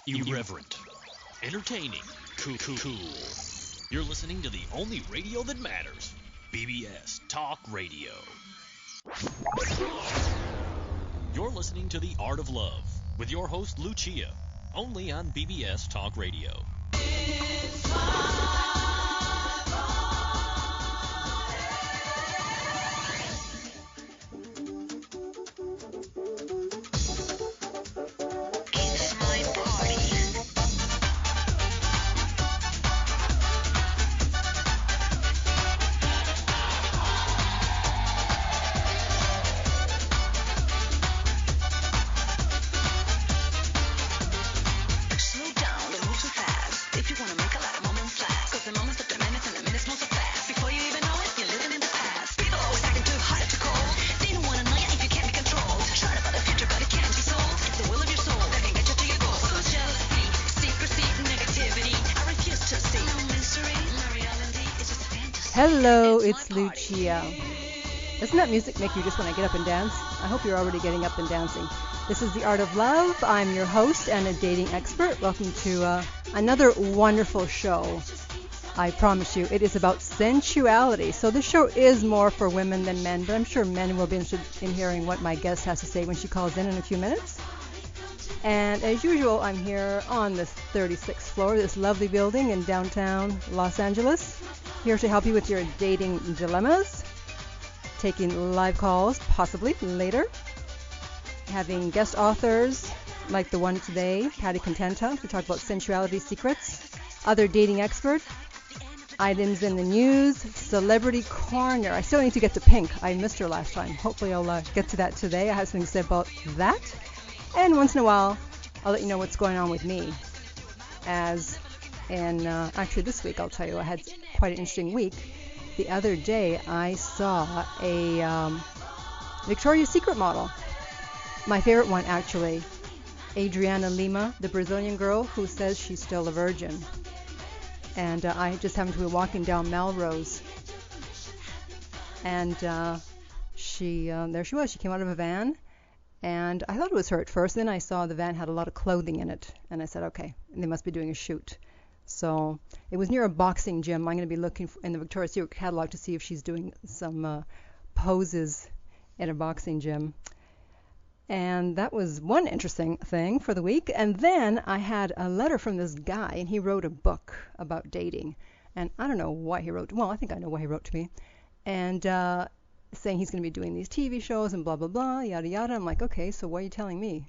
Irreverent, entertaining, cool. You're listening to the only radio that matters, BBS Talk Radio. You're listening to The Art of Love with your host Lucia, only on BBS Talk Radio. Hello, it's Lucia. Doesn't that music make you just want to get up and dance? I hope you're already getting up and dancing. This is The Art of Love. I'm your host and a dating expert. Welcome to another wonderful show. I promise you, it is about sensuality. So this show is more for women than men, but I'm sure men will be interested in hearing what my guest has to say when she calls in a few minutes. And as usual, I'm here on the 36th floor of this lovely building in downtown Los Angeles. Here to help you with your dating dilemmas, taking live calls possibly later, having guest authors like the one today, Patty Contenta, to talk about Sensuality Secrets, other dating experts, items in the news, Celebrity Corner. I still need to get to Pink. I missed her last time. Hopefully I'll get to that today. I have something to say about that. And once in a while, I'll let you know what's going on with me. Actually this week, I'll tell you, I had quite an interesting week. The other day, I saw a Victoria's Secret model. My favorite one, actually, Adriana Lima, the Brazilian girl who says she's still a virgin. And I just happened to be walking down Melrose. And there she was. She came out of a van. And I thought it was her at first. Then I saw the van had a lot of clothing in it. And I said, okay, they must be doing a shoot. So it was near a boxing gym. I'm going to be looking in the Victoria's Secret catalog to see if she's doing some poses at a boxing gym. And that was one interesting thing for the week. And then I had a letter from this guy, and he wrote a book about dating. And I don't know why he wrote. Well, I think I know why he wrote to me. And saying he's going to be doing these TV shows and blah, blah, blah, yada, yada. I'm like, okay, so why are you telling me?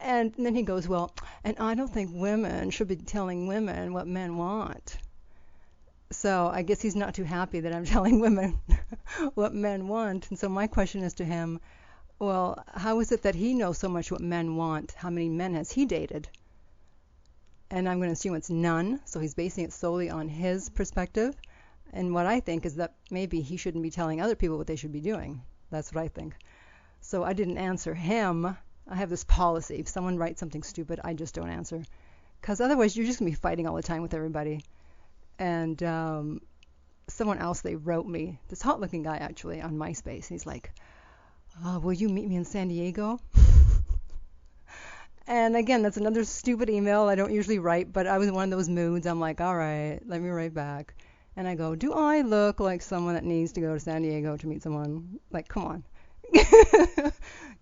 And then he goes, well, and I don't think women should be telling women what men want. So I guess he's not too happy that I'm telling women what men want. And so my question is to him, well, how is it that he knows so much what men want? How many men has he dated? And I'm going to assume it's none. So he's basing it solely on his perspective. And what I think is that maybe he shouldn't be telling other people what they should be doing. That's what I think. So I didn't answer him. I have this policy. If someone writes something stupid, I just don't answer. Because otherwise, you're just going to be fighting all the time with everybody. And someone else, they wrote me, this hot-looking guy, actually, on MySpace. He's like, will you meet me in San Diego? And again, that's another stupid email I don't usually write, but I was in one of those moods. I'm like, all right, let me write back. And I go, do I look like someone that needs to go to San Diego to meet someone? Like, come on.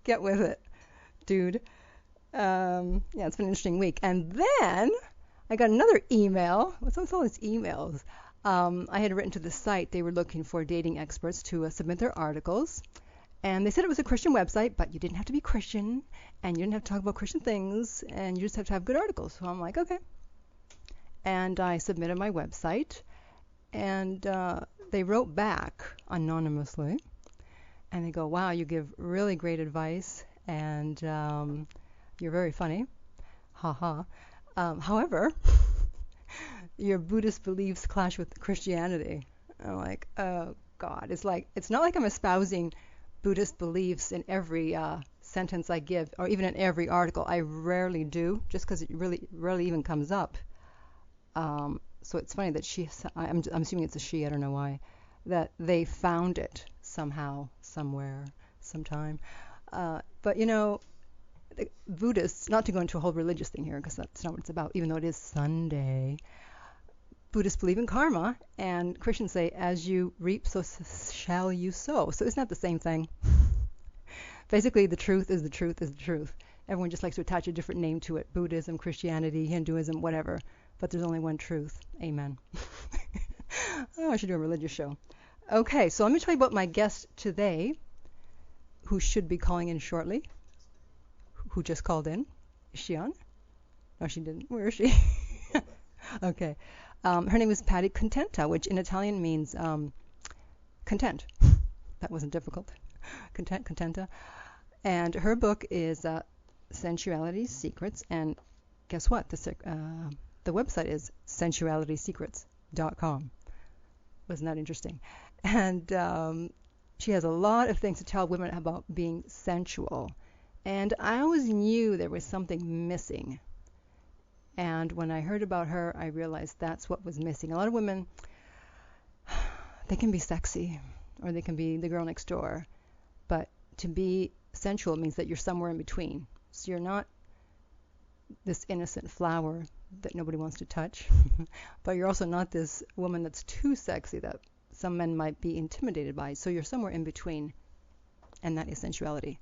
Get with it, dude. Yeah, it's been an interesting week. And then I got another email. What's all these emails? I had written to the site. They were looking for dating experts to submit their articles. And they said it was a Christian website, but you didn't have to be Christian, and you didn't have to talk about Christian things, and you just have to have good articles. So I'm like, okay. And I submitted my website. And they wrote back anonymously, and they go, wow, you give really great advice, and you're very funny. Ha ha. However, your Buddhist beliefs clash with Christianity. I'm like, oh, God. It's not like I'm espousing Buddhist beliefs in every sentence I give, or even in every article. I rarely do, just because it really rarely even comes up. So it's funny that I'm assuming it's a she, I don't know why, that they found it somehow, somewhere, sometime. But, the Buddhists, not to go into a whole religious thing here because that's not what it's about, even though it is Sunday. Buddhists believe in karma, and Christians say, as you reap, so shall you sow. So isn't that the same thing? Basically, the truth is the truth is the truth. Everyone just likes to attach a different name to it. Buddhism, Christianity, Hinduism, whatever. But there's only one truth. Amen. Oh, I should do a religious show. Okay, so let me tell you about my guest today, who should be calling in shortly, who just called in. Is she on? No, she didn't. Where is she? Okay. Her name is Patty Contenta, which in Italian means content. That wasn't difficult. Contenta. And her book is Sensuality Secrets. And guess what? The website is sensualitysecrets.com. Wasn't that interesting? And she has a lot of things to tell women about being sensual. And I always knew there was something missing. And when I heard about her, I realized that's what was missing. A lot of women, they can be sexy, or they can be the girl next door. But to be sensual means that you're somewhere in between. So you're not this innocent flower that nobody wants to touch, but you're also not this woman that's too sexy that some men might be intimidated by. So you're somewhere in between, and that is sensuality.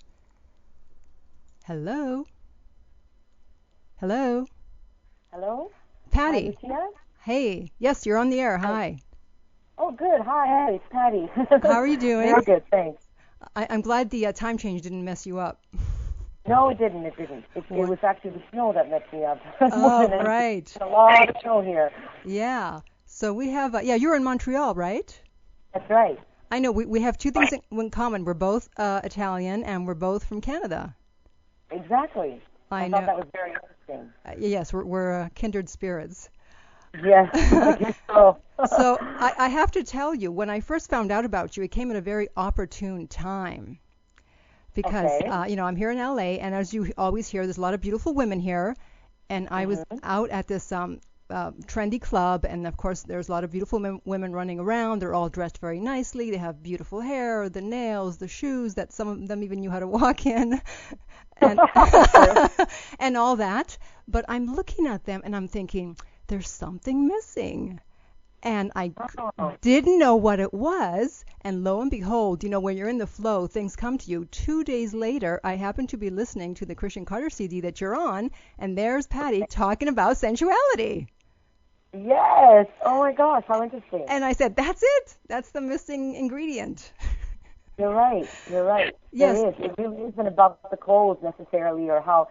Hello? Hello? Hello? Patty. Hi, Lucia? Hey. Yes, you're on the air. Hi. Oh, good. Hi, it's Patty. How are you doing? Very good, thanks. I'm glad the time change didn't mess you up. No, it didn't. It was actually the snow that messed me up. Oh, right. A lot of snow here. Yeah. So we have, you're in Montreal, right? That's right. I know. We have two things in common. We're both Italian, and we're both from Canada. Exactly. I know. thought that was very interesting. Yes, we're kindred spirits. Yes, I guess so. So I have to tell you, when I first found out about you, it came at a very opportune time. Because, okay. I'm here in LA, and as you always hear, there's a lot of beautiful women here. And I was out at this trendy club, and of course, there's a lot of beautiful women running around. They're all dressed very nicely. They have beautiful hair, the nails, the shoes that some of them even knew how to walk in, and, and all that. But I'm looking at them, and I'm thinking, there's something missing. And I didn't know what it was. And lo and behold, when you're in the flow, things come to you. 2 days later, I happened to be listening to the Christian Carter CD that you're on, and there's Patty talking about sensuality. Yes. Oh, my gosh. How interesting. And I said, that's it. That's the missing ingredient. You're right. Yes. It is. It really isn't about the clothes necessarily or how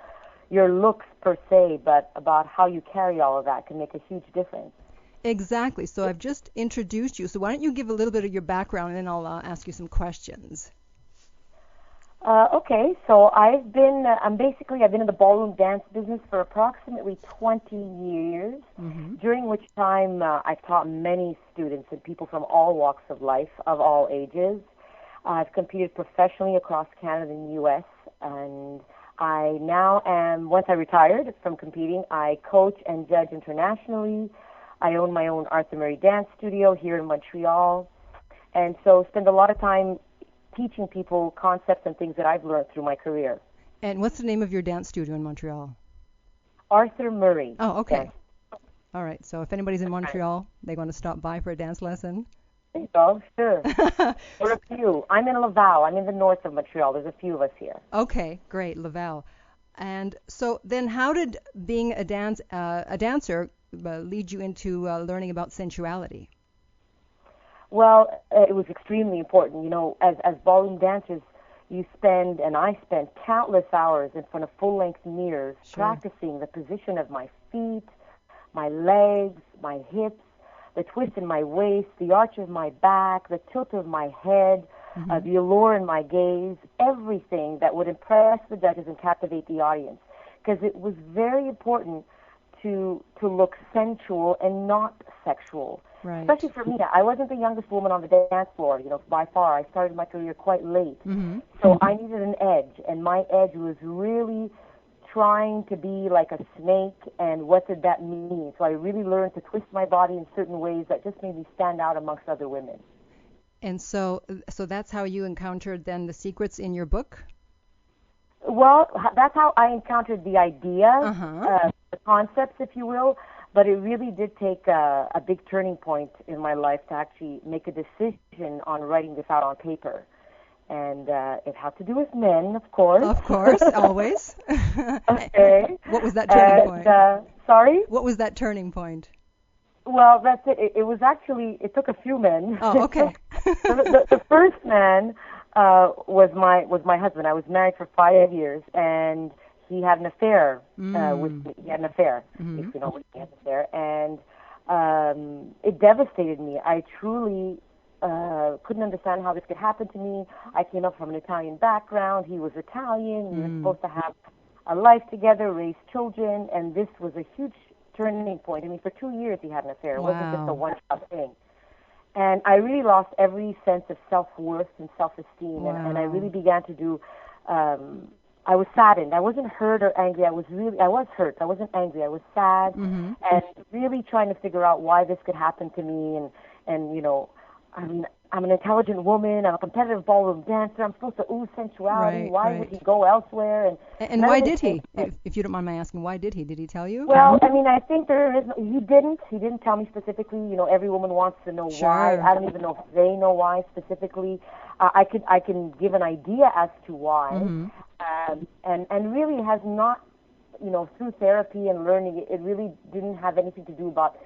your looks per se, but about how you carry all of that can make a huge difference. Exactly. So I've just introduced you. So why don't you give a little bit of your background, and then I'll ask you some questions. Okay. So I've been in the ballroom dance business for approximately 20 years, during which time I've taught many students and people from all walks of life, of all ages. I've competed professionally across Canada and the U.S., and I now am, once I retired from competing, I coach and judge internationally. I own my own Arthur Murray dance studio here in Montreal, and so spend a lot of time teaching people concepts and things that I've learned through my career. And what's the name of your dance studio in Montreal? Arthur Murray. Oh, okay. Dance. All right. So if anybody's in Montreal, they want to stop by for a dance lesson. There you go. Sure. There are a few. I'm in Laval. I'm in the north of Montreal. There's a few of us here. Okay, great, Laval. And so then, how did being a dancer lead you into learning about sensuality? Well, it was extremely important. As ballroom dancers, I spent countless hours in front of full-length mirrors, practicing the position of my feet, my legs, my hips, the twist in my waist, the arch of my back, the tilt of my head, the allure in my gaze, everything that would impress the judges and captivate the audience. Because it was very important to look sensual and not sexual. Right. Especially for me, I wasn't the youngest woman on the dance floor, by far. I started my career quite late. So I needed an edge, and my edge was really trying to be like a snake, and what did that mean? So I really learned to twist my body in certain ways that just made me stand out amongst other women. And so that's how you encountered then the secrets in your book? Well, that's how I encountered the idea, Uh-huh. the concepts, if you will. But it really did take a big turning point in my life to actually make a decision on writing this out on paper. And it had to do with men, of course. Of course, always. Okay. What was that turning point? Sorry? What was that turning point? Well, that's it. It was actually, it took a few men. Oh, okay. The first man was my husband. I was married for 5 years, and he had an affair with me. He had an affair, if you know what he had an affair. And it devastated me. I truly couldn't understand how this could happen to me. I came up from an Italian background. He was Italian. We were supposed to have a life together, raise children, and this was a huge turning point. I mean, for 2 years he had an affair. It wasn't just a one-shot thing. And I really lost every sense of self-worth and self-esteem. Wow. And I really began to do, I was saddened. I wasn't hurt or angry. I was hurt. I wasn't angry. I was sad and really trying to figure out why this could happen to me. And you know, I'm an intelligent woman. I'm a competitive ballroom dancer. I'm supposed to ooze sensuality. Why would he go elsewhere? And why did he? If you don't mind my asking, why did he? Did he tell you? Well, I mean, I think he didn't. He didn't tell me specifically. You know, every woman wants to know why. I don't even know if they know why specifically. I can give an idea as to why. And really has not, you know, through therapy and learning, it really didn't have anything to do about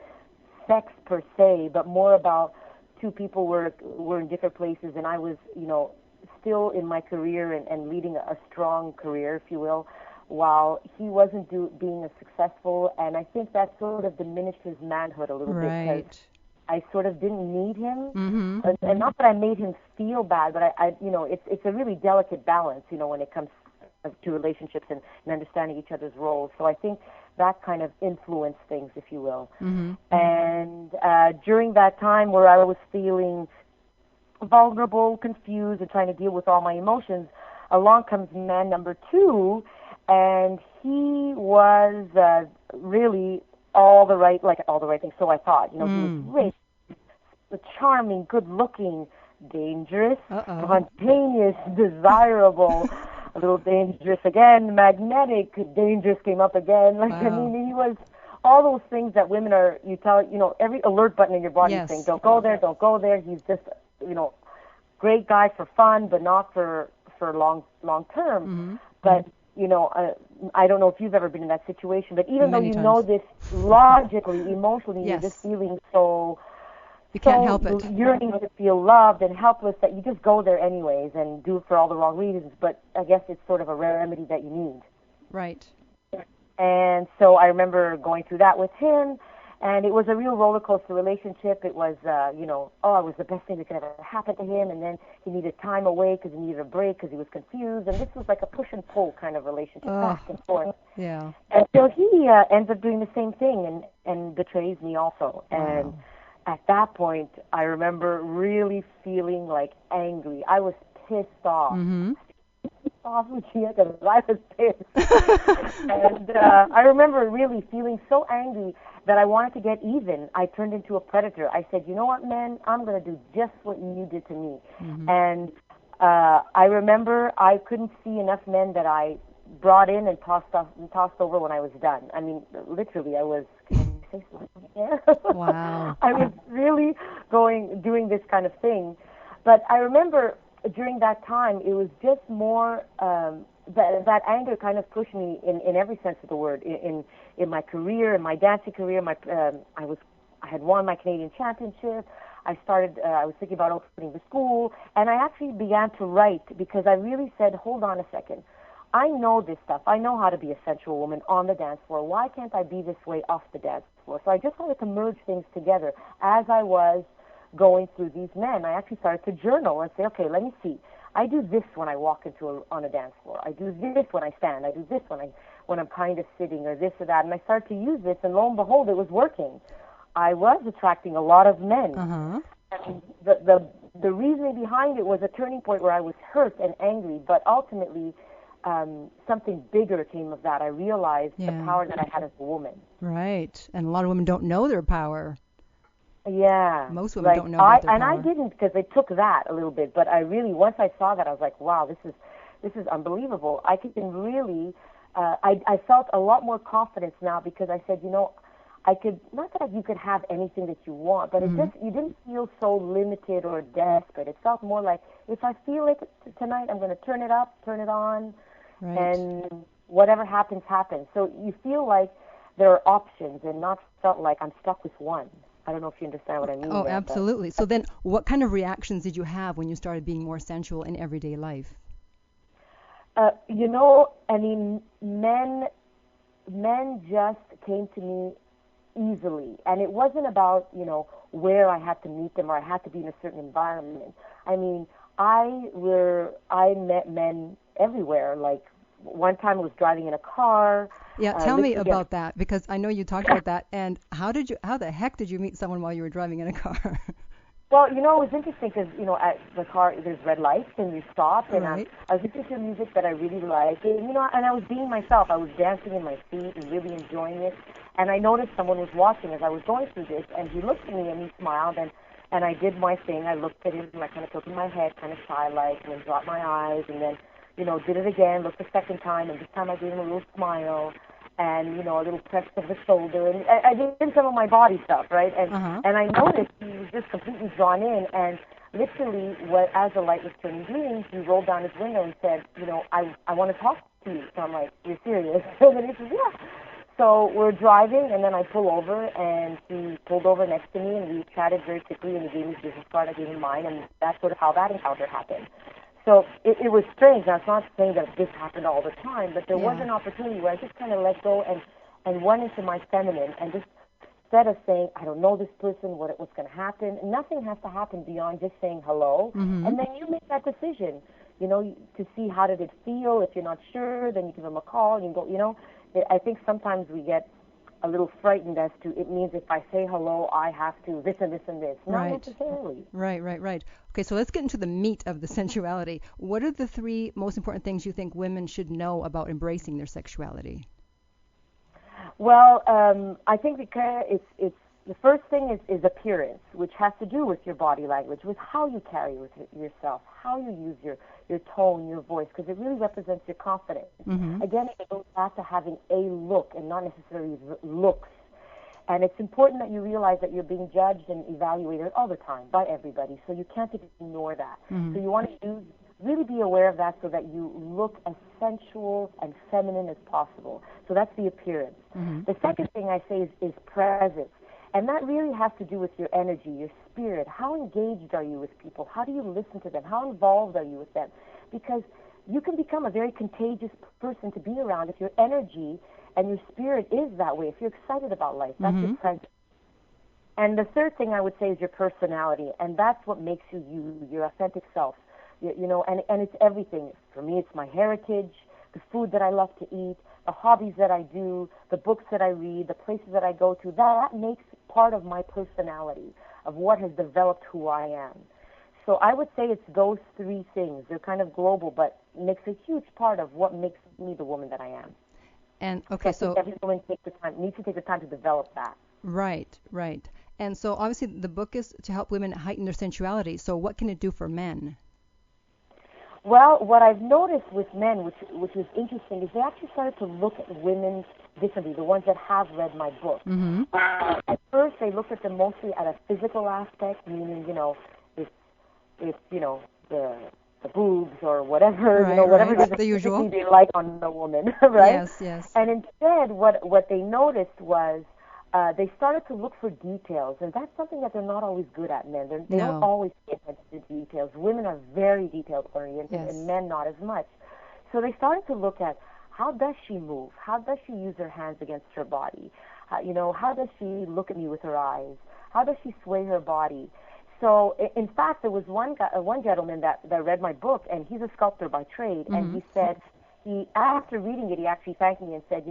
sex per se, but more about two people were in different places, and I was, you know, still in my career and leading a strong career, if you will, while he wasn't being as successful, and I think that sort of diminished his manhood a little bit because I sort of didn't need him, and not that I made him feel bad, but I you know, it's a really delicate balance, you know, when it comes to relationships and understanding each other's roles. So I think that kind of influenced things, if you will. And during that time where I was feeling vulnerable, confused, and trying to deal with all my emotions, along comes man number two, and he was really all the right things. So I thought, you know, he was great, charming, good-looking, dangerous, spontaneous, desirable. A little dangerous again, magnetic, dangerous came up again. Like, I mean, he was all those things that women are, you know, every alert button in your body is saying, don't go there, don't go there. He's just, you know, great guy for fun, but not for long term. But, you know, I don't know if you've ever been in that situation, but even though you know this logically, emotionally, you're just feeling so... You can't help it. Yearning to feel loved and helpless that you just go there anyways and do it for all the wrong reasons. But I guess it's sort of a remedy that you need. Right. And so I remember going through that with him, and it was a real roller coaster relationship. It was, you know, it was the best thing that could ever happen to him. And then he needed time away because he needed a break because he was confused. And this was like a push and pull kind of relationship, back and forth. Yeah. And so he ends up doing the same thing and betrays me also. And at that point, I remember really feeling like angry. I was pissed off. Pissed off, Lucia, because I was pissed. And I remember really feeling so angry that I wanted to get even. I turned into a predator. I said, you know what, man? I'm going to do just what you did to me. And I remember I couldn't see enough men that I brought in and tossed over when I was done. I mean, literally, I was... Wow. I was really doing this kind of thing. But I remember during that time, it was just more, that anger kind of pushed me in every sense of the word, in my career, in my dancing career. I had won my Canadian championship. I was thinking about opening the school, and I actually began to write because I really said, hold on a second. I know this stuff. I know how to be a sensual woman on the dance floor. Why can't I be this way off the dance floor? So I just wanted to merge things together. As I was going through these men, I actually started to journal and say, okay, let me see. I do this when I walk on a dance floor. I do this when I stand. I do this when I'm kind of sitting, or this or that. And I started to use this, and lo and behold, it was working. I was attracting a lot of men. And the reasoning behind it was a turning point where I was hurt and angry, but ultimately something bigger came of that. I realized the power that I had as a woman. Right. And a lot of women don't know their power. Yeah. Most women don't know about their power. And I didn't, because it took that a little bit. But I really, once I saw that, I was like, wow, this is unbelievable. I can really, I felt a lot more confidence now because I said, I could, not that you could have anything that you want, but you didn't feel so limited or desperate. It felt more like, if I feel it tonight, I'm going to turn it up, turn it on, and whatever happens, happens. So you feel like there are options and not felt like I'm stuck with one. I don't know if you understand what I mean. Oh, absolutely. So then what kind of reactions did you have when you started being more sensual in everyday life? Men just came to me easily. And it wasn't about, where I had to meet them or I had to be in a certain environment. I mean, I met men everywhere. Like, one time I was driving in a car. Yeah, tell me about that, because I know you talked about that. And how the heck did you meet someone while you were driving in a car? Well, it was interesting because, at the car, there's red lights and you stop. And I was listening to music that I really liked. And, and I was being myself. I was dancing in my seat and really enjoying it. And I noticed someone was watching as I was going through this. And he looked at me and he smiled. And I did my thing. I looked at him and I kind of tilted my head, kind of shy-like, and then dropped my eyes. And then, did it again, looked a second time. And this time I gave him a little smile. And, a little press of the shoulder. And I did some of my body stuff, right? And I noticed he was just completely drawn in. And literally, as the light was turning green, he rolled down his window and said, I want to talk to you. So I'm like, you're serious? And then he says, yeah. So we're driving, and then I pull over, and he pulled over next to me, and we chatted very quickly, and he gave me his business card, I gave him mine, and that's sort of how that encounter happened. So it was strange. Now, it's not saying that this happened all the time, but there was an opportunity where I just kind of let go and went into my feminine, and just instead of saying, I don't know this person, what's going to happen, nothing has to happen beyond just saying hello, and then you make that decision, to see how did it feel. If you're not sure, then you give them a call, and you go, I think sometimes we get a little frightened as to, it means if I say hello, I have to this and this and this. Not necessarily. Right. Okay, so let's get into the meat of the sensuality. What are the 3 most important things you think women should know about embracing their sexuality? Well, I think because it's the first thing is appearance, which has to do with your body language, with how you carry with yourself, how you use your tone, your voice, because it really represents your confidence. Again, it goes back to having a look and not necessarily looks. And it's important that you realize that you're being judged and evaluated all the time by everybody, so you can't ignore that. So you want to really be aware of that so that you look as sensual and feminine as possible. So that's the appearance. The second thing I say is presence. And that really has to do with your energy, your spirit. How engaged are you with people? How do you listen to them? How involved are you with them? Because you can become a very contagious person to be around if your energy and your spirit is that way. If you're excited about life, that's your presence. And the third thing I would say is your personality, and that's what makes you, your authentic self. And it's everything. For me, it's my heritage, the food that I love to eat, the hobbies that I do, the books that I read, the places that I go to. That makes part of my personality, of what has developed who I am. So I would say it's those 3 things. They're kind of global, but makes a huge part of what makes me the woman that I am. And okay, so every woman needs to take the time to develop that. Right. And so obviously the book is to help women heighten their sensuality. So what can it do for men? Well, what I've noticed with men, which is interesting, is they actually started to look at women differently, the ones that have read my book. At first, they looked at them mostly at a physical aspect, meaning, if the boobs or whatever, whatever it is the usual they like on a woman, right? Yes. And instead, what they noticed was they started to look for details, and that's something that they're not always good at, men. They don't always pay attention to details. Women are very detail-oriented, and men not as much. So they started to look at, how does she move? How does she use her hands against her body? How does she look at me with her eyes? How does she sway her body? So, in fact, there was one gentleman that read my book, and he's a sculptor by trade, and he said, after reading it, he actually thanked me and said,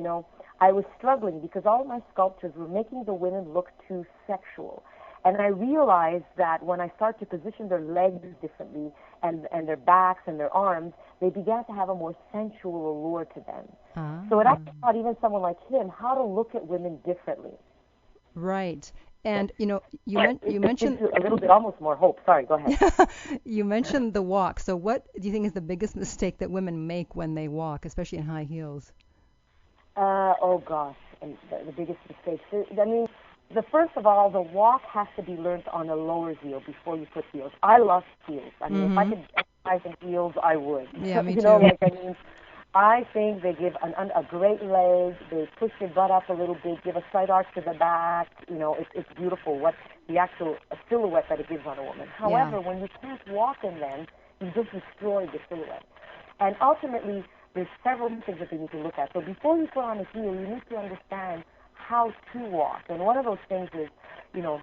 I was struggling because all of my sculptures were making the women look too sexual. And I realized that when I started to position their legs differently and their backs and their arms, they began to have a more sensual allure to them. So it actually taught even someone like him how to look at women differently. Right. And you It mentioned gives you a little bit almost more hope. Sorry, go ahead. you mentioned the walk. So what do you think is the biggest mistake that women make when they walk, especially in high heels? Oh gosh, and the biggest mistake. I mean, first of all, the walk has to be learned on a lower heel before you put heels. I love heels. I mean, if I could exercise in heels, I would. Yeah, me you too. know, like I mean, I think they give a great leg. They push your butt up a little bit, give a slight arch to the back. You know, it's beautiful what the actual silhouette that it gives on a woman. However, when you can't walk in them, you just destroy the silhouette. And ultimately, there's several things that they need to look at. So before you put on a heel, you need to understand how to walk. And one of those things is, you know,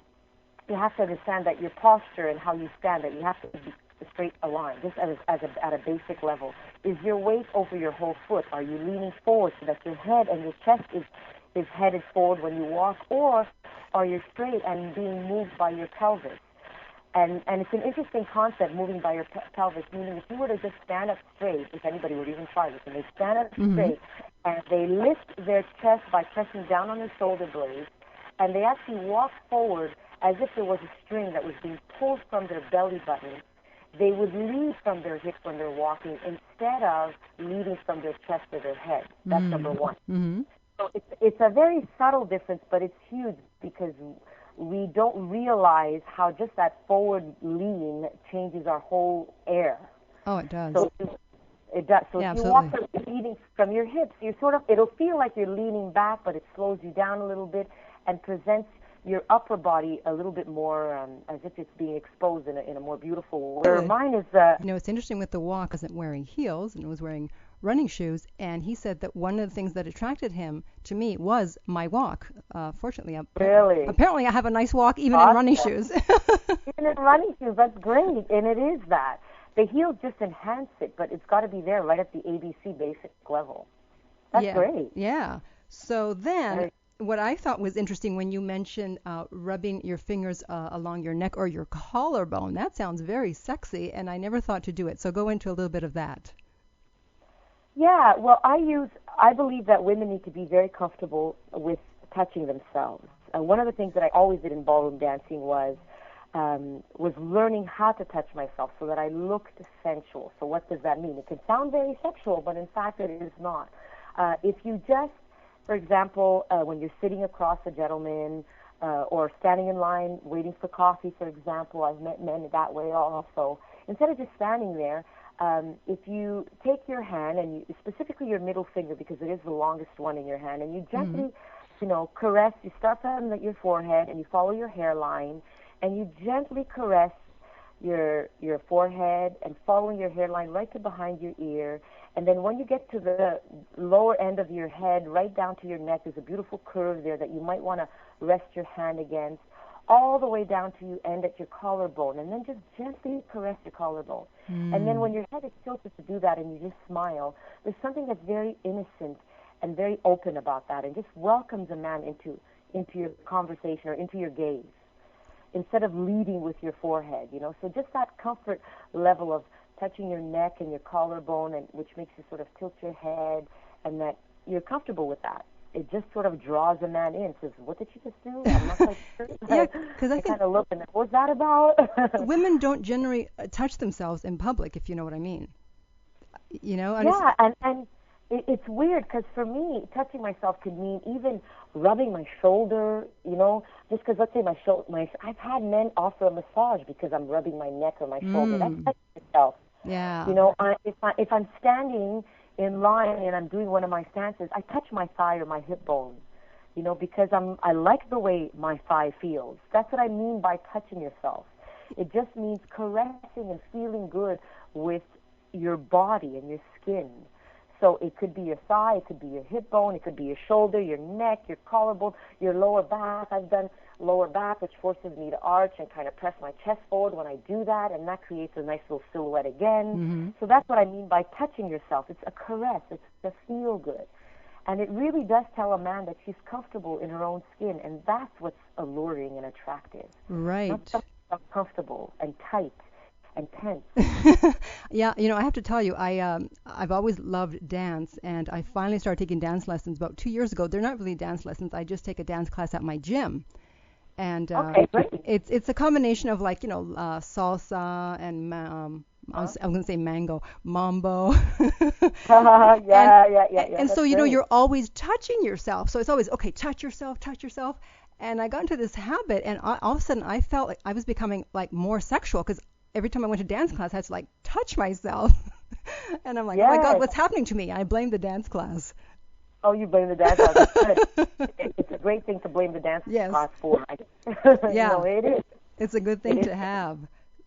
you have to understand that your posture and how you stand, that you have to be straight aligned, just at a basic level. Is your weight over your whole foot? Are you leaning forward so that your head and your chest is headed forward when you walk, or are you straight and being moved by your pelvis? And it's an interesting concept, moving by your pelvis, meaning if you were to just stand up straight, if anybody would even try this, and they stand up straight, and they lift their chest by pressing down on their shoulder blades, and they actually walk forward as if there was a string that was being pulled from their belly button, they would lead from their hips when they're walking instead of leading from their chest or their head. That's number one. So it's a very subtle difference, but it's huge because we don't realize how just that forward lean changes our whole air. Oh, it does. So it does. So yeah, if you absolutely. walk leading from your hips, you're it'll feel like you're leaning back, but it slows you down a little bit and presents your upper body a little bit more as if it's being exposed in a more beautiful way. Really? Mine is it's interesting with the walk. I wasn't wearing heels and was wearing running shoes, and he said that one of the things that attracted him to me was my walk. Fortunately, apparently I have a nice walk even in running shoes. Even in running shoes, that's great, and it is that. The heels just enhance it, but it's got to be there right at the ABC basic level. That's great. Yeah. So then, what I thought was interesting when you mentioned rubbing your fingers along your neck or your collarbone, that sounds very sexy, and I never thought to do it. So go into a little bit of that. Yeah, well, I believe that women need to be very comfortable with touching themselves. One of the things that I always did in ballroom dancing was learning how to touch myself so that I looked sensual. So what does that mean? It can sound very sexual, but in fact it is not. If you just, for example, when you're sitting across a gentleman or standing in line waiting for coffee, for example, I've met men that way also. Instead of just standing there, if you take your hand, and specifically your middle finger, because it is the longest one in your hand, and you gently, caress, you start from your forehead, and you follow your hairline, and you gently caress your forehead and following your hairline right to behind your ear. And then when you get to the lower end of your head, right down to your neck, there's a beautiful curve there that you might want to rest your hand against, all the way down to you end at your collarbone, and then just gently caress your collarbone. And then when your head is tilted to do that and you just smile, there's something that's very innocent and very open about that, and just welcomes a man into your conversation or into your gaze, instead of leading with your forehead, So just that comfort level of touching your neck and your collarbone, and which makes you sort of tilt your head, and that you're comfortable with that. It just sort of draws a man in. Says, "What did you just do?" I'm not quite sure. Yeah, because I think kind of look, and what's that about? Women don't generally touch themselves in public, if you know what I mean. And it's weird because for me, touching myself could mean even rubbing my shoulder. Just because let's say I've had men offer a massage because I'm rubbing my neck or my shoulder. That's touching yourself. Yeah. If I'm standing in line and I'm doing one of my stances, I touch my thigh or my hip bone, because I like the way my thigh feels. That's what I mean by touching yourself. It just means caressing and feeling good with your body and your skin. So it could be your thigh, it could be your hip bone, it could be your shoulder, your neck, your collarbone, your lower back. I've done lower back, which forces me to arch and kind of press my chest forward when I do that, and that creates a nice little silhouette again. So that's what I mean by touching yourself. It's a caress. It's a feel good. And it really does tell a man that she's comfortable in her own skin, and that's what's alluring and attractive. Right. Not something uncomfortable and tight and tense. Yeah, I have to tell you, I've always loved dance, and I finally started taking dance lessons about 2 years ago. They're not really dance lessons. I just take a dance class at my gym. And Okay, great. it's a combination of like, salsa and I was going to say mambo. Yeah. And so, That's great. you're always touching yourself. So it's always, okay, touch yourself. And I got into this habit, and all of a sudden I felt like I was becoming like more sexual because every time I went to dance class, I had to like touch myself. And I'm like, oh my God, what's happening to me? I blame the dance class. Oh, you blame the dance class. That's good. It's a great thing to blame the dance class for. Yeah. No, it is. It's a good thing to have.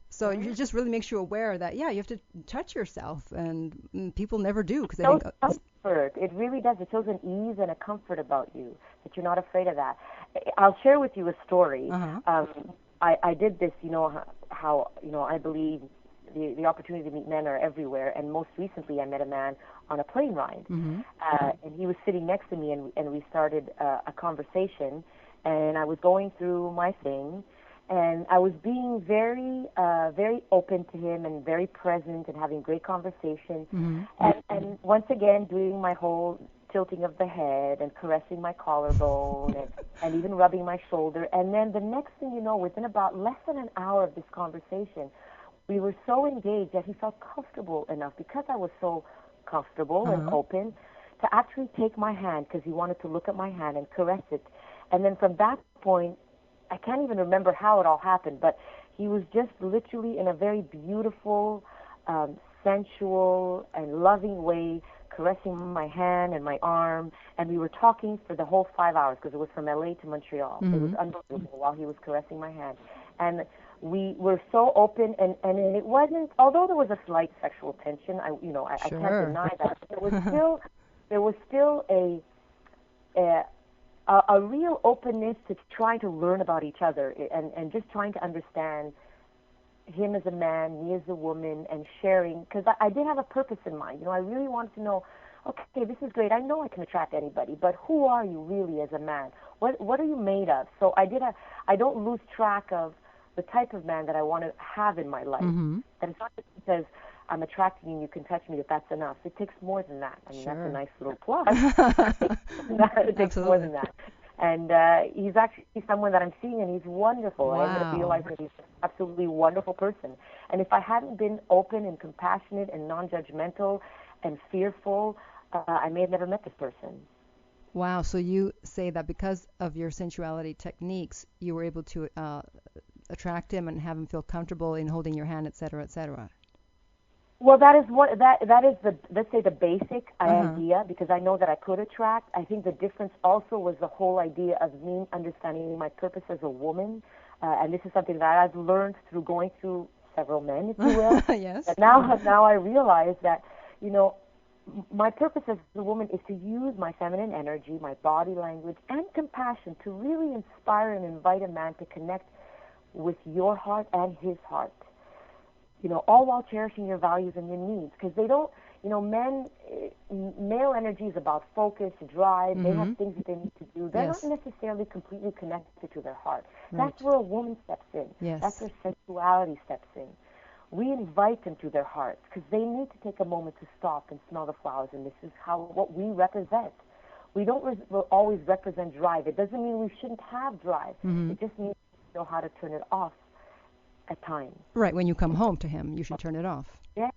So you just really makes you aware that, you have to touch yourself, and people never do because they think. Comfort. It really does. It shows an ease and a comfort about you, that you're not afraid of that. I'll share with you a story. I did this, how I believe the opportunity to meet men are everywhere, and most recently I met a man on a plane ride, and he was sitting next to me, and we started a conversation, and I was going through my thing, and I was being very, very open to him and very present and having great conversation, and once again doing my whole tilting of the head and caressing my collarbone and even rubbing my shoulder, and then the next thing you know, within about less than an hour of this conversation, we were so engaged that he felt comfortable enough, because I was so comfortable and open, to actually take my hand, because he wanted to look at my hand and caress it. And then from that point, I can't even remember how it all happened, but he was just literally in a very beautiful, sensual, and loving way, caressing my hand and my arm, and we were talking for the whole 5 hours, because it was from LA to Montreal. It was unbelievable while he was caressing my hand. And we were so open, and it wasn't, although there was a slight sexual tension, I can't deny that, but there was still a real openness to trying to learn about each other, and just trying to understand him as a man, me as a woman, and sharing, because I did have a purpose in mind. I really wanted to know, okay, this is great. I know I can attract anybody, but who are you really as a man? What are you made of? So I don't lose track of the type of man that I want to have in my life. That it's not just because I'm attracting you and you can touch me, that's enough. It takes more than that. I mean, that's a nice little plus. It takes more than that. And he's actually someone that I'm seeing, and he's wonderful. Wow. I ended up realizing he's an absolutely wonderful person. And if I hadn't been open and compassionate and non-judgmental and fearful, I may have never met this person. Wow. So you say that because of your sensuality techniques, you were able to attract him and have him feel comfortable in holding your hand, et cetera, et cetera. Well, that is let's say the basic idea, because I know that I could attract. I think the difference also was the whole idea of me understanding my purpose as a woman, and this is something that I've learned through going through several men, if you will. Yes. But now I realize that, my purpose as a woman is to use my feminine energy, my body language, and compassion to really inspire and invite a man to connect with your heart and his heart. All while cherishing your values and your needs, because they don't, male energy is about focus, drive. They have things that they need to do. They're not necessarily completely connected to their heart. Right. That's where a woman steps in. Yes. That's where sensuality steps in. We invite them to their hearts, because they need to take a moment to stop and smell the flowers, and this is what we represent. We don't always represent drive. It doesn't mean we shouldn't have drive. It just means we know how to turn it off at times. Right. When you come home to him, you should turn it off. Yeah.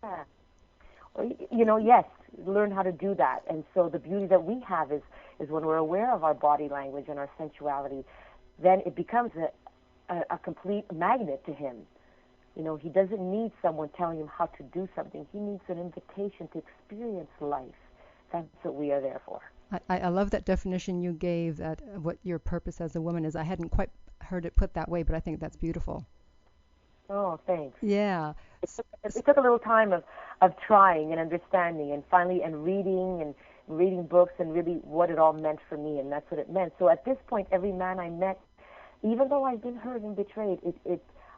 Yes, learn how to do that. And so the beauty that we have is when we're aware of our body language and our sensuality, then it becomes a complete magnet to him. He doesn't need someone telling him how to do something. He needs an invitation to experience life. That's what we are there for. I love that definition you gave, that what your purpose as a woman is. I hadn't quite heard it put that way, but I think that's beautiful. Oh, thanks. Yeah. It took a little time of trying and understanding, and finally reading books, and really what it all meant for me, and that's what it meant. So at this point, every man I met, even though I've been hurt and betrayed,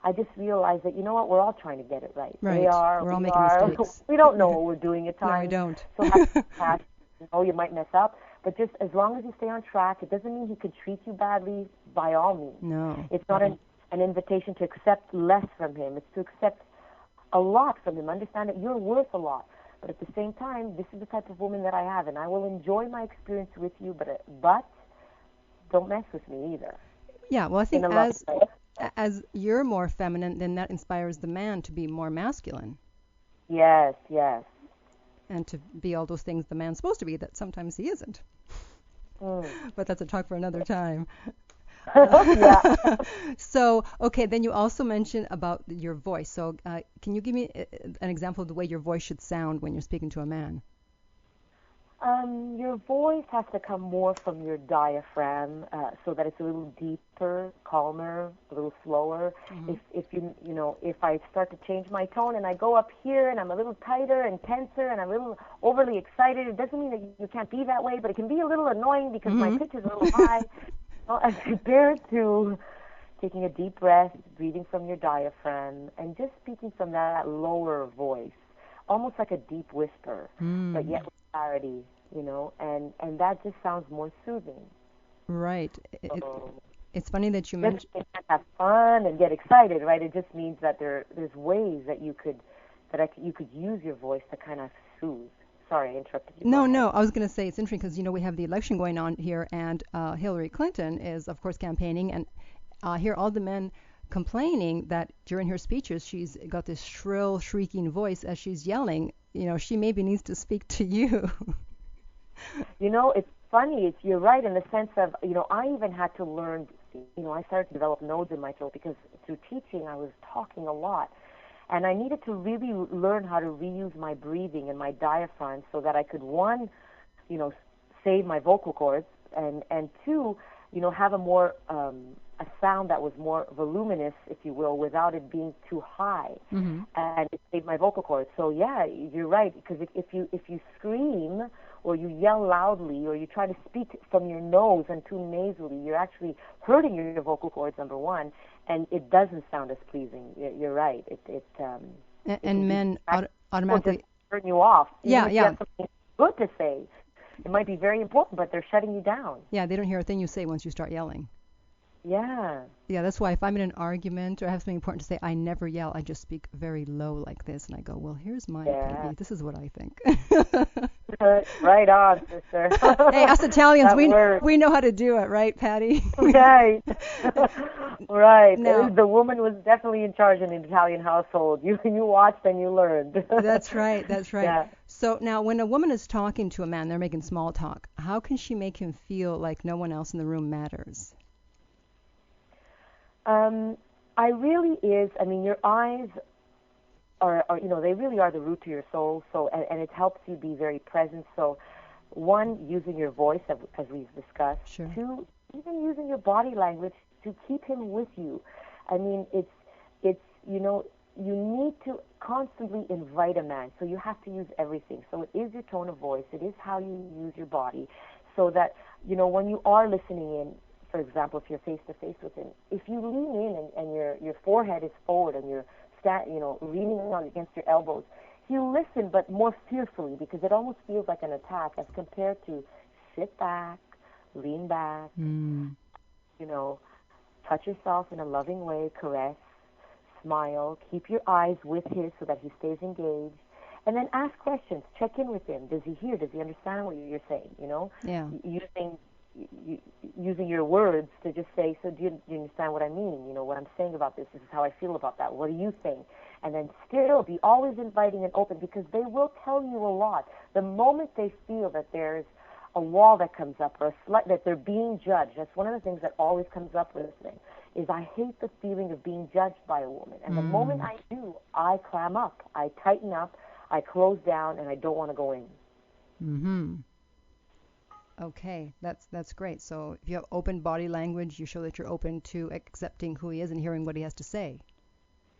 I just realized that, we're all trying to get it right. Right. We're all making mistakes. We don't know what we're doing at times. No, we don't. So have compassion. You might mess up, but just as long as you stay on track, it doesn't mean he can treat you badly, by all means. No. It's not an invitation to accept less from him. It's to accept a lot from him. Understand that you're worth a lot. But at the same time, this is the type of woman that I have, and I will enjoy my experience with you, but don't mess with me either. Yeah, well, I think in a loving way. as you're more feminine, then that inspires the man to be more masculine Yes, yes. and to be all those things the man's supposed to be that sometimes he isn't. Mm. But that's a talk for another time. Yeah. So, okay, then you also mentioned about your voice. So, can you give me an example of the way your voice should sound when you're speaking to a man? Your voice has to come more from your diaphragm, so that it's a little deeper, calmer, a little slower. Mm-hmm. If I start to change my tone and I go up here and I'm a little tighter and tenser and I'm a little overly excited, it doesn't mean that you can't be that way, but it can be a little annoying because my pitch is a little high. Well, as compared to taking a deep breath, breathing from your diaphragm, and just speaking from that lower voice, almost like a deep whisper, but yet with clarity, and that just sounds more soothing. Right. So It's funny that you just mentioned. you can't have fun and get excited, right? It just means that there's ways that you could use your voice to kind of soothe. Sorry, I interrupted you. No, I was going to say it's interesting because we have the election going on here, and Hillary Clinton is, of course, campaigning, and I hear all the men complaining that during her speeches she's got this shrill, shrieking voice as she's yelling. She maybe needs to speak to you. It's funny. You're right in the sense of, I even had to learn, I started to develop nodes in my throat because through teaching I was talking a lot. And I needed to really learn how to reuse my breathing and my diaphragm so that I could, one, save my vocal cords, and two, have a sound that was more voluminous, if you will, without it being too high, and it saved my vocal cords. So yeah, you're right, because if you scream or you yell loudly or you try to speak from your nose and too nasally, you're actually hurting your vocal cords, number one, and it doesn't sound as pleasing. You're right. And men automatically turn you off. Yeah, Even if yeah. you have something good to say, it might be very important, but they're shutting you down. Yeah, they don't hear a thing you say once you start yelling. Yeah. Yeah, that's why if I'm in an argument or I have something important to say, I never yell. I just speak very low like this, and I go, well, here's my opinion. This is what I think. Right on, sister. Hey, us Italians, we know how to do it, right, Patty? Right. Right. Now, the woman was definitely in charge in an Italian household. You watched and you learned. That's right. Yeah. So now when a woman is talking to a man, they're making small talk, how can she make him feel like no one else in the room matters? Your eyes are they really are the root to your soul. So, and it helps you be very present. So, one, using your voice, as we've discussed. Sure. Two, even using your body language to keep him with you. You need to constantly invite a man. So you have to use everything. So it is your tone of voice. It is how you use your body. So that, when you are listening in, for example, if you're face-to-face with him, if you lean in and your forehead is forward and you're leaning on against your elbows, he'll listen, but more fearfully, because it almost feels like an attack as compared to sit back, lean back, touch yourself in a loving way, caress, smile, keep your eyes with his so that he stays engaged, and then ask questions. Check in with him. Does he hear? Does he understand what you're saying? Yeah. Using your words to just say, so do you understand what I mean? What I'm saying about this is how I feel about that. What do you think? And then still be always inviting and open, because they will tell you a lot. The moment they feel that there's a wall that comes up or that they're being judged, that's one of the things that always comes up with them, is I hate the feeling of being judged by a woman. And the moment I do, I clam up, I tighten up, I close down, and I don't want to go in. Mm-hmm. Okay, that's great. So if you have open body language, you show that you're open to accepting who he is and hearing what he has to say.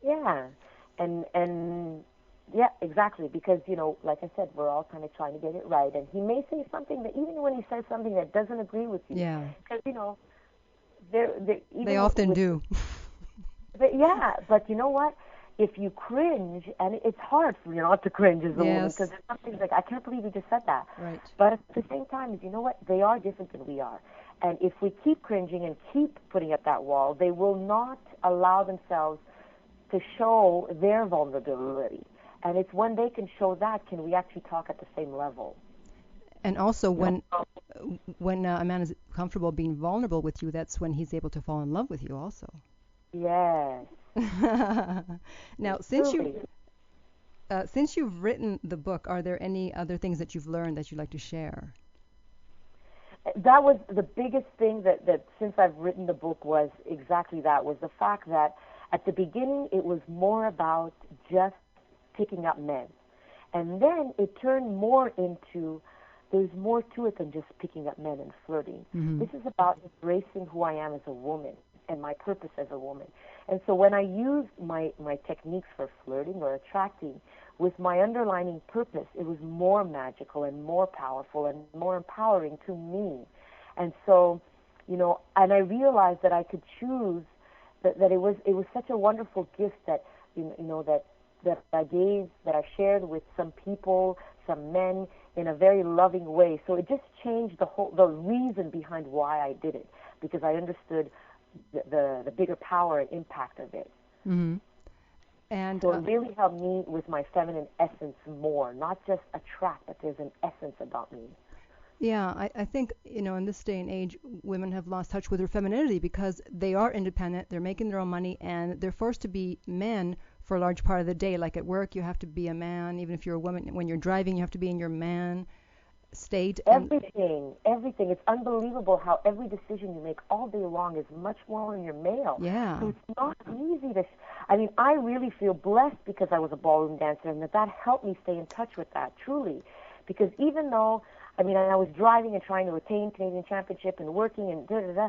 Yeah, and yeah, exactly. Because like I said, we're all kind of trying to get it right, and he may say something that, even when he says something that doesn't agree with you. Yeah. Because they often do. But you know what? If you cringe, and it's hard for you not to cringe as a woman, because there's something like, I can't believe you just said that. Right. But at the same time, you know what? They are different than we are. And if we keep cringing and keep putting up that wall, they will not allow themselves to show their vulnerability. And it's when they can show that, can we actually talk at the same level. And also, when a man is comfortable being vulnerable with you, that's when he's able to fall in love with you also. Yes. Now, since you've written the book, are there any other things that you've learned that you'd like to share? That was the biggest thing that since I've written the book was exactly that, was the fact that at the beginning it was more about just picking up men. And then it turned more into, there's more to it than just picking up men and flirting. Mm-hmm. This is about embracing who I am as a woman and my purpose as a woman. And so when I use my techniques for flirting or attracting with my underlining purpose, it was more magical and more powerful and more empowering to me. And so, and I realized that I could choose, that it was such a wonderful gift that, that I gave, that I shared with some people, some men, in a very loving way. So it just changed the reason behind why I did it, because I understood the bigger power and impact of it. Mm-hmm. And so it really helped me with my feminine essence more, not just attract, but there's an essence about me. Yeah, I think, in this day and age, women have lost touch with their femininity because they are independent, they're making their own money, and they're forced to be men for a large part of the day. Like at work, you have to be a man. Even if you're a woman, when you're driving, you have to be in your man state. Everything. It's unbelievable how every decision you make all day long is much more in your male. Yeah. So it's not easy to... I really feel blessed because I was a ballroom dancer, and that helped me stay in touch with that, truly. Because even though, I was driving and trying to attain Canadian Championship and working and da-da-da,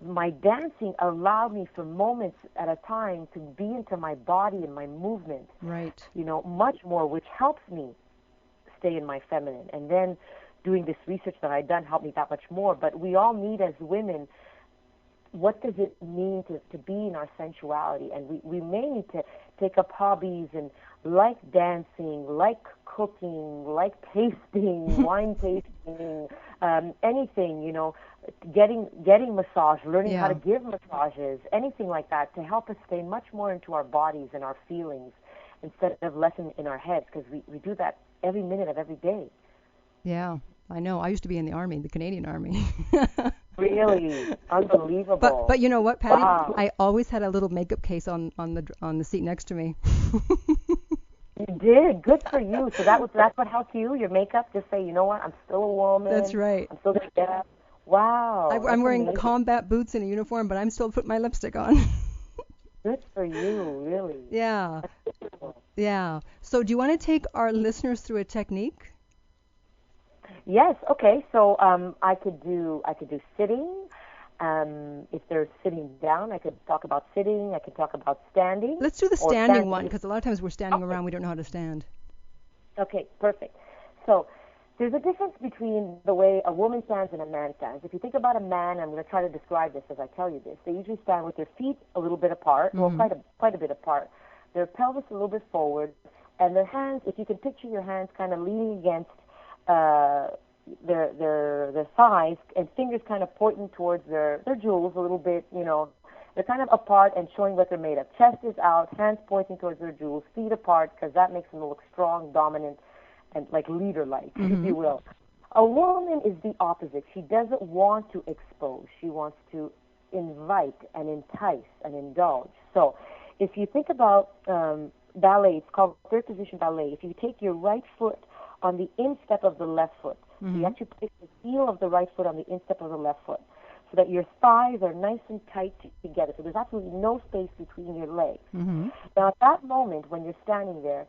my dancing allowed me for moments at a time to be into my body and my movement. Right. Much more, which helps me stay in my feminine. And then doing this research that I'd done helped me that much more. But we all need, as women, what does it mean to be in our sensuality? And we may need to take up hobbies and like dancing, like cooking, like tasting, wine tasting, anything, getting massage, learning how to give massages, anything like that to help us stay much more into our bodies and our feelings instead of less in our heads, because we do that every minute of every day. Yeah, I know. I used to be in the Army, the Canadian Army. Really? Unbelievable. But you know what, Patty? Wow. I always had a little makeup case on the seat next to me. You did. Good for you. So that's what helped you, your makeup? Just say, you know what, I'm still a woman. That's right. I'm still going to get up. Wow. I'm wearing amazing combat boots and a uniform, but I'm still putting my lipstick on. Good for you, really. Yeah. Yeah. So do you want to take our listeners through a technique? Yes. Okay. So I could do sitting. If they're sitting down, I could talk about sitting. I could talk about standing. Let's do the standing one, because a lot of times we're standing around, we don't know how to stand. Okay. Perfect. So there's a difference between the way a woman stands and a man stands. If you think about a man, I'm going to try to describe this as I tell you this. They usually stand with their feet a little bit apart, well, quite a bit apart. Their pelvis a little bit forward, and their hands, if you can picture your hands kind of leaning against their thighs, and fingers kind of pointing towards their jewels a little bit, they're kind of apart and showing what they're made of. Chest is out, hands pointing towards their jewels, feet apart, because that makes them look strong, dominant, and like leader-like, if you will. A woman is the opposite. She doesn't want to expose. She wants to invite and entice and indulge. So if you think about ballet, it's called third position ballet. If you take your right foot on the instep of the left foot, you actually place the heel of the right foot on the instep of the left foot, so that your thighs are nice and tight together. So there's absolutely no space between your legs. Now at that moment, when you're standing there,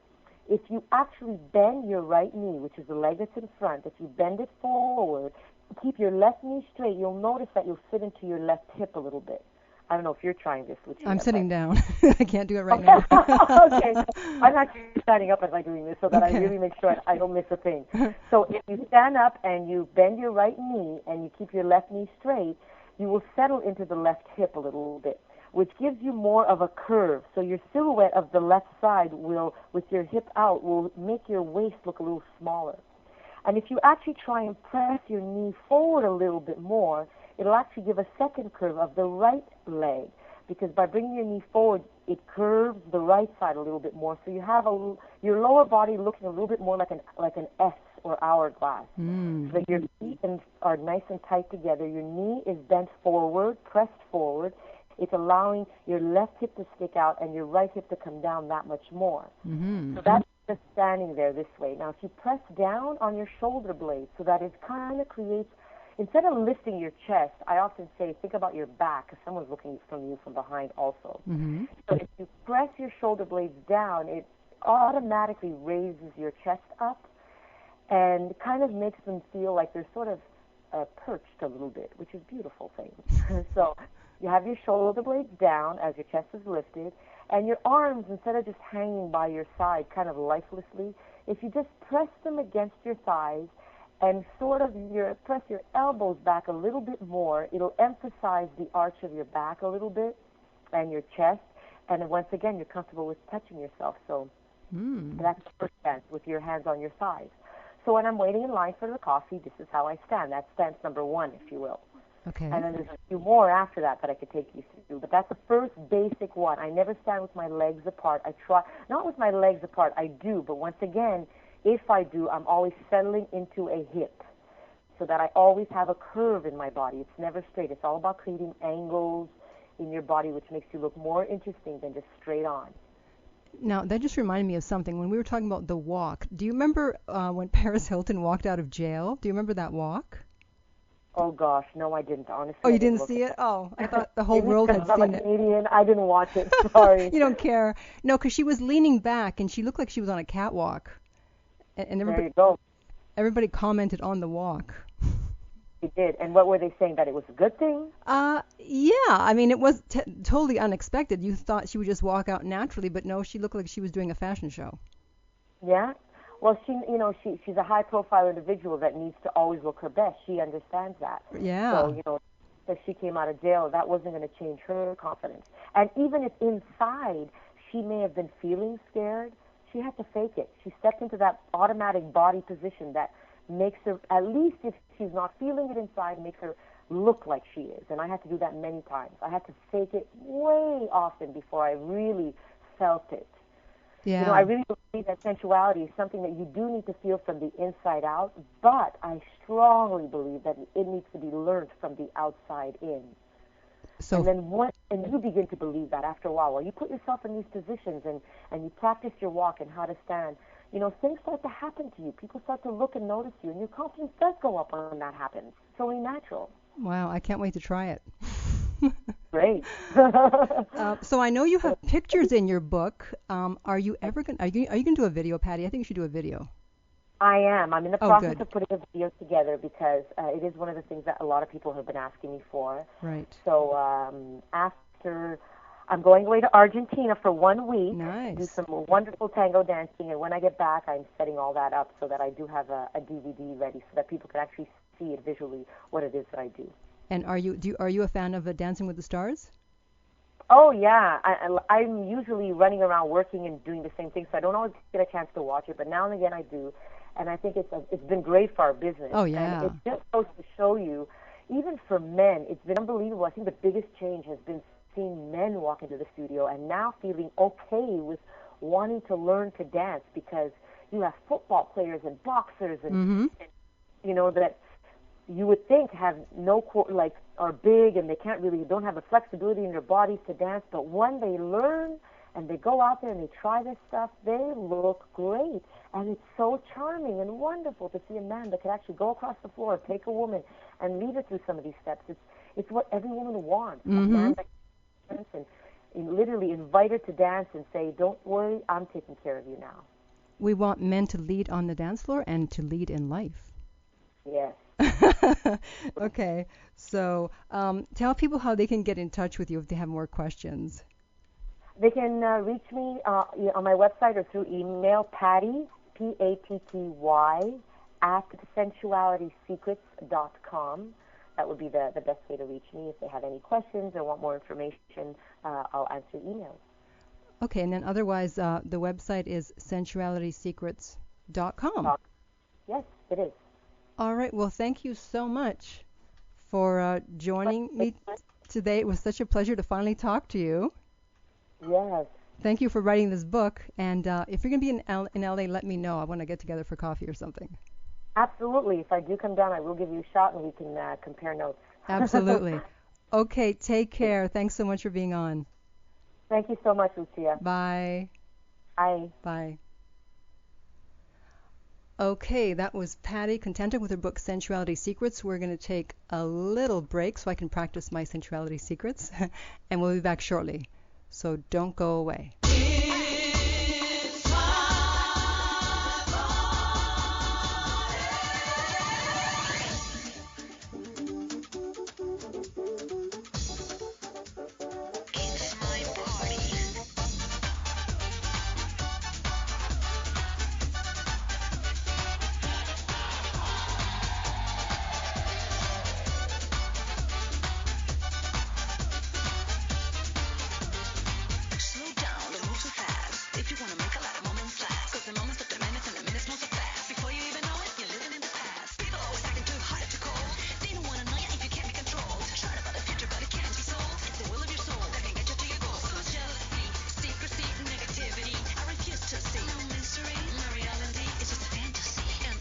if you actually bend your right knee, which is the leg that's in front, if you bend it forward, keep your left knee straight, you'll notice that you'll sit into your left hip a little bit. I don't know if you're trying this, Lucia. I'm sitting down. I can't do it right now. Okay. I'm actually standing up as I'm doing this so that I really make sure I don't miss a thing. So if you stand up and you bend your right knee and you keep your left knee straight, you will settle into the left hip a little bit, which gives you more of a curve. So your silhouette of the left side will, with your hip out, will make your waist look a little smaller. And if you actually try and press your knee forward a little bit more, it'll actually give a second curve of the right leg, because by bringing your knee forward, it curves the right side a little bit more. So you have your lower body looking a little bit more like an S or hourglass. Mm. So that your feet are nice and tight together. Your knee is bent forward, pressed forward. It's allowing your left hip to stick out and your right hip to come down that much more. Mm-hmm. So that's just standing there this way. Now, if you press down on your shoulder blades, so that it kind of creates, instead of lifting your chest, I often say, think about your back, because someone's looking from you from behind also. Mm-hmm. So if you press your shoulder blades down, it automatically raises your chest up and kind of makes them feel like they're sort of perched a little bit, which is a beautiful thing. So you have your shoulder blades down as your chest is lifted, and your arms, instead of just hanging by your side kind of lifelessly, if you just press them against your thighs and sort of press your elbows back a little bit more, it'll emphasize the arch of your back a little bit and your chest, and then once again, you're comfortable with touching yourself. So that's the first stance, with your hands on your thighs. So when I'm waiting in line for the coffee, this is how I stand. That's stance number 1, if you will. Okay. And then there's a few more after that I could take you through. But that's the first basic one. I never stand with my legs apart. I try, not with my legs apart, I do. But once again, if I do, I'm always settling into a hip so that I always have a curve in my body. It's never straight. It's all about creating angles in your body, which makes you look more interesting than just straight on. Now, that just reminded me of something. When we were talking about the walk, do you remember when Paris Hilton walked out of jail? Do you remember that walk? Oh, gosh, no, I didn't, honestly. Oh, you didn't see it? Oh, I thought the whole world had seen it. Canadian, I didn't watch it, sorry. You don't care. No, because she was leaning back, and she looked like she was on a catwalk. And there you go. Everybody commented on the walk. She did. And what were they saying, that it was a good thing? Yeah. I mean, it was totally unexpected. You thought she would just walk out naturally, but no, she looked like she was doing a fashion show. Yeah? Well, she's a high-profile individual that needs to always look her best. She understands that. Yeah. So, if she came out of jail, that wasn't going to change her confidence. And even if inside she may have been feeling scared, she had to fake it. She stepped into that automatic body position that makes her, at least if she's not feeling it inside, makes her look like she is. And I had to do that many times. I had to fake it way often before I really felt it. Yeah. I really believe that sensuality is something that you do need to feel from the inside out, but I strongly believe that it needs to be learned from the outside in. So, and you begin to believe that after a while. While you put yourself in these positions and you practice your walk and how to stand, things start to happen to you. People start to look and notice you, and your confidence does go up when that happens. It's only natural. Wow, I can't wait to try it. Great. So I know you have pictures in your book. Are you going to do a video, Patty? I think you should do a video. I am. I'm in the process good. of putting a video together because it is one of the things that a lot of people have been asking me for. Right. So after, I'm going away to Argentina for 1 week. Nice. To do some wonderful tango dancing, and when I get back, I'm setting all that up so that I do have a DVD ready so that people can actually see it visually, what it is that I do. And are you a fan of Dancing with the Stars? Oh, yeah. I'm usually running around working and doing the same thing, so I don't always get a chance to watch it, but now and again I do. And I think it's been great for our business. Oh, yeah. And it just goes to show you, even for men, it's been unbelievable. I think the biggest change has been seeing men walk into the studio and now feeling okay with wanting to learn to dance, because you have football players and boxers and that you would think have are big and don't have the flexibility in their bodies to dance, but when they learn and they go out there and they try this stuff, they look great. And it's so charming and wonderful to see a man that could actually go across the floor, take a woman, and lead her through some of these steps. It's what every woman wants. Mm-hmm. A man that can dance and literally invite her to dance and say, don't worry, I'm taking care of you now. We want men to lead on the dance floor and to lead in life. Yes. Okay, so tell people how they can get in touch with you if they have more questions. They can reach me on my website or through email, Patty, Patty, at sensualitysecrets.com. That would be the best way to reach me. If they have any questions or want more information, I'll answer emails. Okay, and then otherwise, the website is sensualitysecrets.com. Yes, it is. All right, well, thank you so much for joining me today. It was such a pleasure to finally talk to you. Yes. Thank you for writing this book. And if you're going to be in LA, let me know. I want to get together for coffee or something. Absolutely. If I do come down, I will give you a shot, and we can compare notes. Absolutely. Okay, take care. Thanks so much for being on. Thank you so much, Lucia. Bye. Bye. Bye. Okay, that was Patty Contenta with her book Sensuality Secrets. We're going to take a little break so I can practice my sensuality secrets, and we'll be back shortly. So don't go away.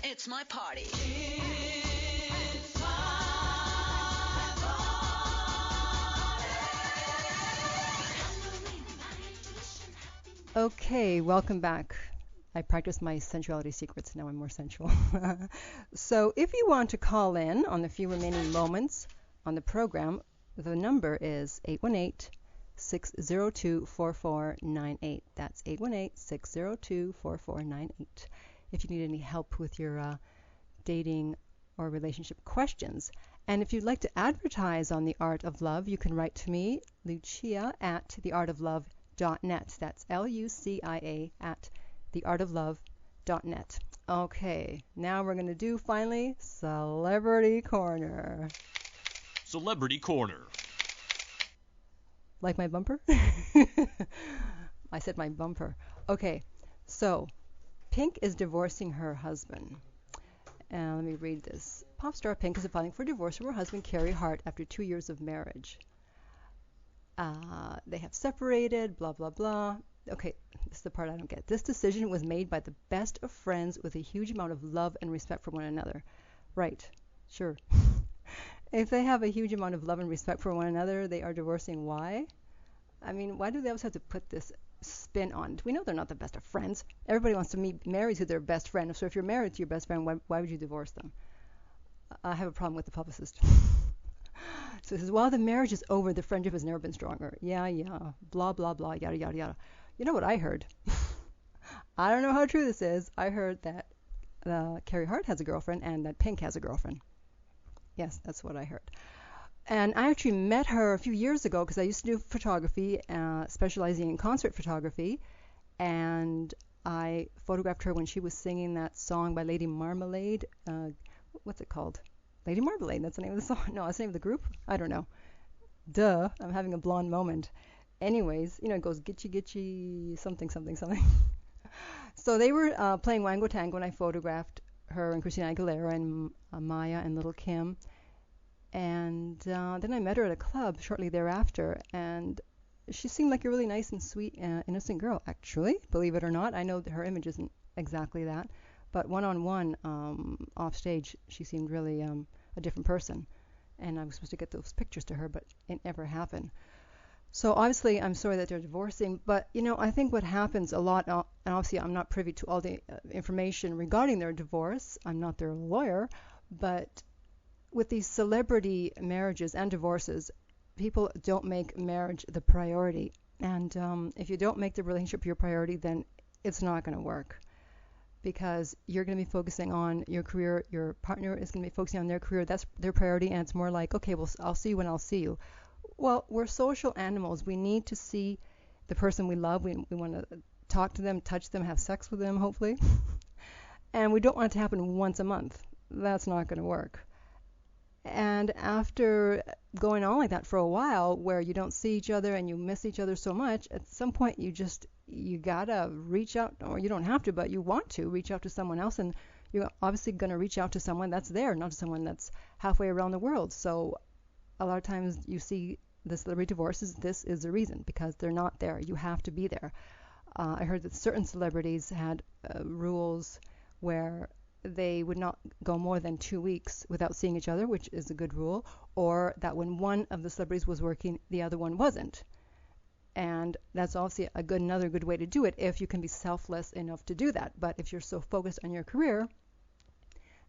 It's my party. Okay, welcome back. I practiced my sensuality secrets. Now I'm more sensual. So if you want to call in on the few remaining moments on the program, the number is 818-602-4498. That's 818-602-4498. If you need any help with your dating or relationship questions. And if you'd like to advertise on The Art of Love, you can write to me, Lucia, at theartoflove.net. That's Lucia at theartoflove.net. Okay, now we're going to do, finally, Celebrity Corner. Celebrity Corner. Like my bumper? I said my bumper. Okay, so Pink is divorcing her husband. Let me read this. Pop star Pink is filing for divorce from her husband, Carey Hart, after 2 years of marriage. They have separated, blah, blah, blah. Okay, this is the part I don't get. This decision was made by the best of friends with a huge amount of love and respect for one another. Right, sure. If they have a huge amount of love and respect for one another, they are divorcing. Why? I mean, why do they always have to put this spin on? We know they're not the best of friends. Everybody wants to be married to their best friend. So if you're married to your best friend, why would you divorce them? I have a problem with the publicist. So it says, while the marriage is over, the friendship has never been stronger. Yeah, blah, blah, blah, yada, yada, yada. You know what I heard? I don't know how true this is. I heard that Carey Hart has a girlfriend and that Pink has a girlfriend. Yes, that's what I heard. And I actually met her a few years ago because I used to do photography, specializing in concert photography. And I photographed her when she was singing that song by Lady Marmalade. What's it called? Lady Marmalade, that's the name of the song. No, that's the name of the group? I don't know. Duh, I'm having a blonde moment. Anyways, it goes gitchy gitchy, something, something, something. So they were playing Wango Tango when I photographed her and Christina Aguilera and Maya and Little Kim. And then I met her at a club shortly thereafter, and she seemed like a really nice and sweet, innocent girl, actually, believe it or not. I know that her image isn't exactly that, but one-on-one, off stage, she seemed really a different person. And I was supposed to get those pictures to her, but it never happened. So obviously, I'm sorry that they're divorcing, but I think what happens a lot, and obviously I'm not privy to all the information regarding their divorce. I'm not their lawyer, but with these celebrity marriages and divorces, people don't make marriage the priority. And if you don't make the relationship your priority, then it's not going to work, because you're going to be focusing on your career. Your partner is going to be focusing on their career. That's their priority, and it's more like, okay, well, I'll see you when I'll see you. Well, we're social animals. We need to see the person we love. We want to talk to them, touch them, have sex with them, hopefully. And we don't want it to happen once a month. That's not going to work. And after going on like that for a while, where you don't see each other and you miss each other so much, at some point you gotta reach out, or you don't have to, but you want to reach out to someone else, and you're obviously going to reach out to someone that's there, not to someone that's halfway around the world. So a lot of times you see the celebrity divorces. This is the reason, because they're not there. You have to be there. I heard that certain celebrities had rules where they would not go more than 2 weeks without seeing each other, which is a good rule, or that when one of the celebrities was working, the other one wasn't. And that's obviously another good way to do it if you can be selfless enough to do that. But if you're so focused on your career,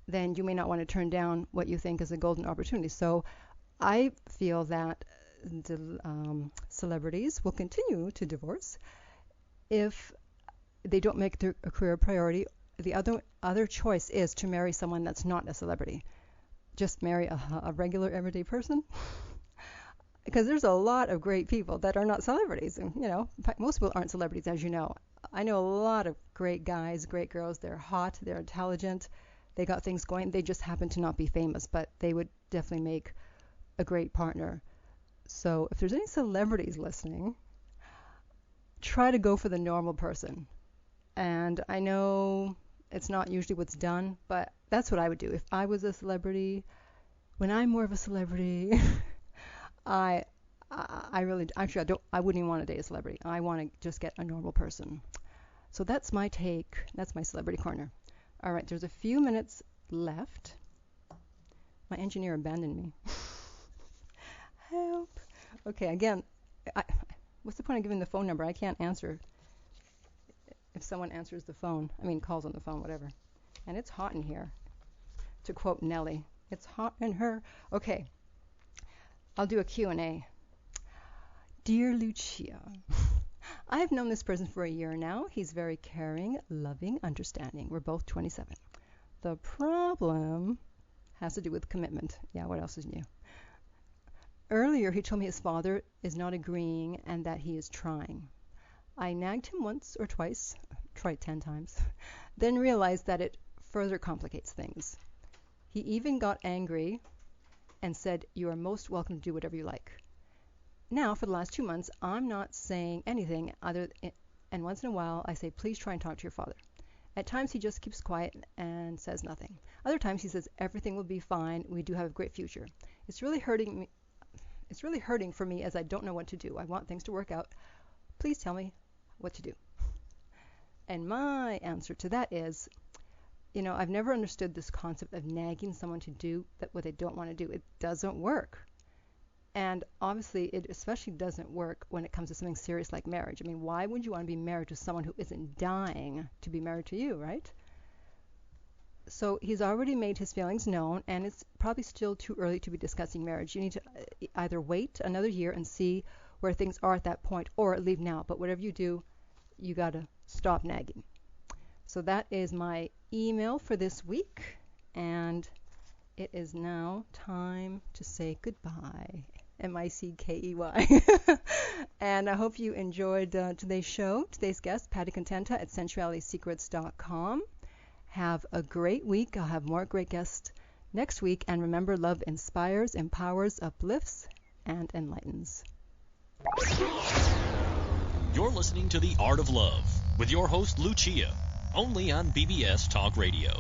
then you may not want to turn down what you think is a golden opportunity. So I feel that the celebrities will continue to divorce if they don't make their career a priority. The other choice is to marry someone that's not a celebrity. Just marry a regular everyday person. Because there's a lot of great people that are not celebrities. And, most people aren't celebrities, as you know. I know a lot of great guys, great girls. They're hot, they're intelligent, they got things going. They just happen to not be famous, but they would definitely make a great partner. So if there's any celebrities listening, try to go for the normal person. And I know it's not usually what's done, but that's what I would do. If I was a celebrity, when I'm more of a celebrity, I wouldn't even want to date a celebrity. I want to just get a normal person. So that's my take. That's my celebrity corner. All right, there's a few minutes left. My engineer abandoned me. Help. Okay, again, what's the point of giving the phone number? I can't answer if someone answers the phone. Calls on the phone, whatever. And it's hot in here. To quote Nelly, it's hot in her. Okay, I'll do a Q&A. Dear Lucia, I've known this person for a year now. He's very caring, loving, understanding. We're both 27. The problem has to do with commitment. Yeah, what else is new? Earlier, he told me his father is not agreeing and that he is trying. I nagged him once or twice, tried 10 times, then realized that it further complicates things. He even got angry and said, "You are most welcome to do whatever you like." Now, for the last 2 months, I'm not saying anything and once in a while I say, "Please try and talk to your father." At times he just keeps quiet and says nothing. Other times he says, "Everything will be fine. We do have a great future." It's really hurting for me as I don't know what to do. I want things to work out. Please tell me what to do. And my answer to that is, I've never understood this concept of nagging someone to do what they don't want to do. It doesn't work. And obviously, it especially doesn't work when it comes to something serious like marriage. Why would you want to be married to someone who isn't dying to be married to you, right? So he's already made his feelings known, and it's probably still too early to be discussing marriage. You need to either wait another year and see where things are at that point, or leave now. But whatever you do, you got to stop nagging. So that is my email for this week, and it is now time to say goodbye. M-I-C-K-E-Y. And I hope you enjoyed today's show. Today's guest, Patty Contenta at sensualitysecrets.com. Have a great week. I'll have more great guests next week. And remember, love inspires, empowers, uplifts, and enlightens. You're listening to The Art of Love with your host, Lucia, only on BBS Talk Radio.